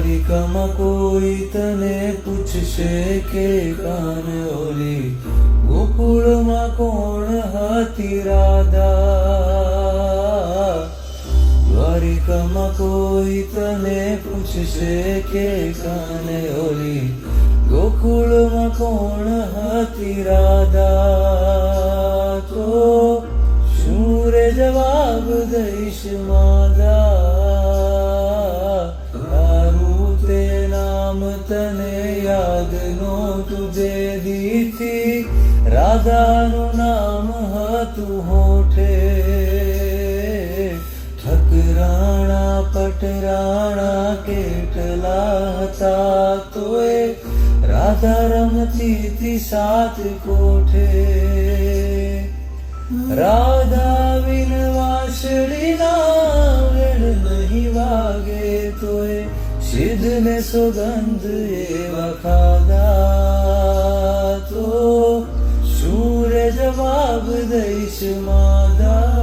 દ્વારિકામાં કોઈ તને પૂછશે કે કાન ઓલી ગોકુળમાં કોણ હતી રાધા. દ્વારિકામાં કોઈ તને પૂછશે કે કાન ઓલી ગોકુળમાં કોણ હતી રાધા. તો શું રે જવાબ દઈશ માદા, તારું તે નામ તને યાદ નહોતું બે દીથી, રાધાનું નામ હતું હોઠે. ઠકરાણા પટરાણા કેટલા હતા તોય રાધા રમતી તી સાત કોઠે. રાધા વિન વાંસળીના વેણ નહીં વાગે તોય સિદ્ધ ને સુગંધ એવા ખાધા. તો શું રે જવાબ દઈશ માદા,